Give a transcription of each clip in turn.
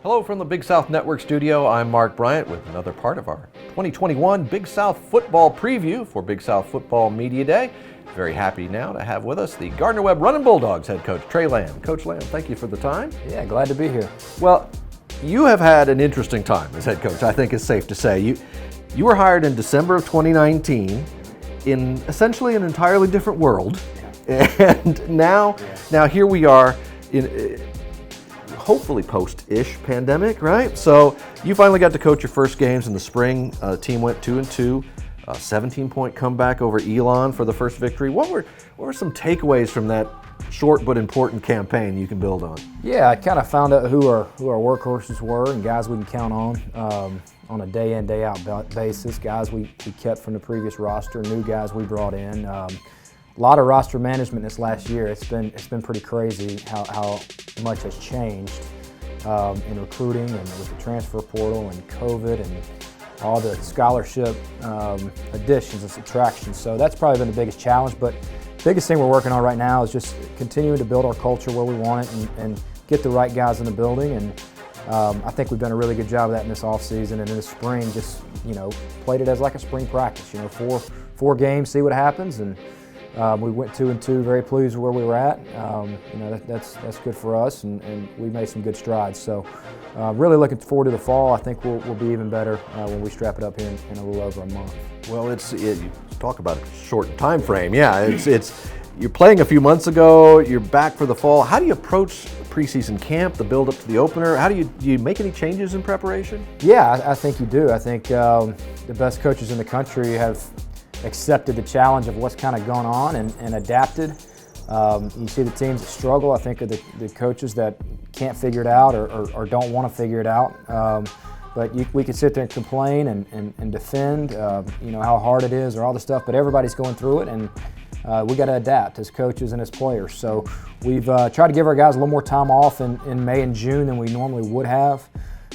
Hello from the Big South Network studio. I'm Mark Bryant with another part of our 2021 Big South football preview for Big South Football Media Day. Very happy now to have with us the Gardner-Webb Running Bulldogs head coach, Trey Lamb. Coach Lamb, thank you for the time. Yeah, glad to be here. Well, you have had an interesting time as head coach, I think it's safe to say. You were hired in December of 2019 in essentially an entirely different world. And now here we are in hopefully post-ish pandemic, right? So you finally got to coach your first games in the spring. The team went 2-2, 17-point comeback over Elon for the first victory. What were some takeaways from that short but important campaign you can build on? Yeah, I kind of found out who our workhorses were and guys we can count on a day in, day out basis. Guys we kept from the previous roster, new guys we brought in. A lot of roster management this last year. It's been pretty crazy how much has changed in recruiting and with the transfer portal and COVID and all the scholarship additions and subtractions. So that's probably been the biggest challenge. But the biggest thing we're working on right now is just continuing to build our culture where we want it and get the right guys in the building. And I think we've done a really good job of that in this offseason. And in the spring, just played it as like a spring practice. Four games, see what happens. And we went 2-2, very pleased with where we were at. That's good for us, and we made some good strides. So really looking forward to the fall. I think we'll be even better when we strap it up here in a little over a month. Well, you talk about a short time frame. Yeah, it's you're playing a few months ago. You're back for the fall. How do you approach preseason camp, the build up to the opener? How do you make any changes in preparation? Yeah, I think you do. I think the best coaches in the country have accepted the challenge of what's kind of going on and adapted. You see the teams that struggle, I think, are the coaches that can't figure it out or don't want to figure it out. But we could sit there and complain and defend, how hard it is or all the stuff, but everybody's going through it, and we got to adapt as coaches and as players. So we've tried to give our guys a little more time off in May and June than we normally would have.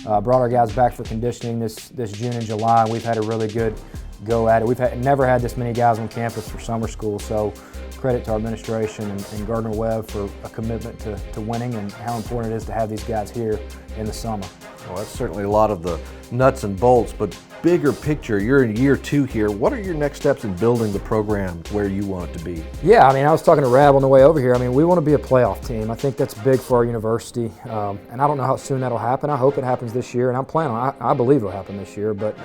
Brought our guys back for conditioning this June and July. We've had a really good go at it. We've never had this many guys on campus for summer school, so credit to our administration and Gardner-Webb for a commitment to winning and how important it is to have these guys here in the summer. Well, that's certainly a lot of the nuts and bolts, but bigger picture, you're in year 2 here. What are your next steps in building the program where you want it to be? Yeah, I was talking to Rab on the way over here. We want to be a playoff team. I think that's big for our university, and I don't know how soon that'll happen. I hope it happens this year, and I'm planning on I believe it'll happen this year, but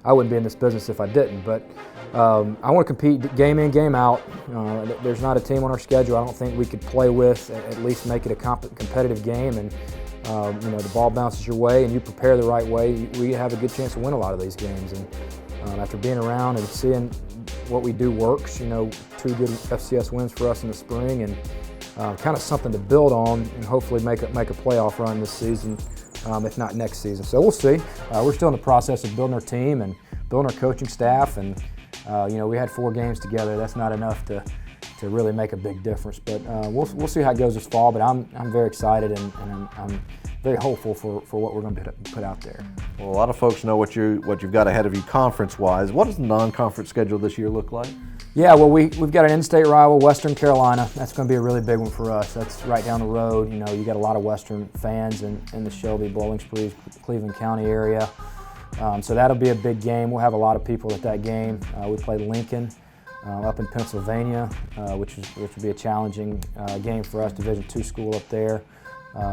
I wouldn't be in this business if I didn't, but I want to compete game in, game out. There's not a team on our schedule I don't think we could play with, at least make it a competitive game, and the ball bounces your way and you prepare the right way, we have a good chance to win a lot of these games. And after being around and seeing what we do works, 2 good FCS wins for us in the spring, and kind of something to build on and hopefully make a playoff run this season. If not next season. So we'll see. We're still in the process of building our team and building our coaching staff, and we had 4 games together. That's not enough to really make a big difference, but we'll see how it goes this fall. But I'm very excited and I'm very hopeful for what we're going to put out there. Well, a lot of folks know what you've got ahead of you conference-wise. What does the non-conference schedule this year look like? Yeah, well, we've got an in-state rival, Western Carolina. That's going to be a really big one for us. That's right down the road. You got a lot of Western fans in the Shelby, Bowling Springs, Cleveland County area. So that'll be a big game. We'll have a lot of people at that game. We play Lincoln up in Pennsylvania, which will be a challenging game for us. Division II school up there.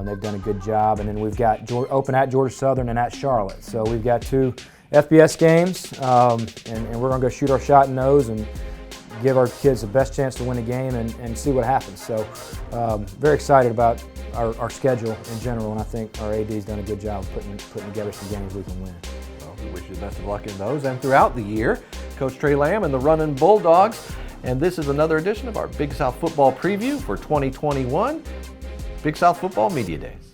They've done a good job. And then we've got open at Georgia Southern and at Charlotte. So we've got 2 FBS games, and we're going to go shoot our shot in those and give our kids the best chance to win a game and see what happens. So very excited about our schedule in general, and I think our AD's done a good job of putting together some games we can win. Well, we wish you the best of luck in those and throughout the year. Coach Trey Lamb and the Runnin' Bulldogs, and this is another edition of our Big South Football Preview for 2021 Big South Football Media Days.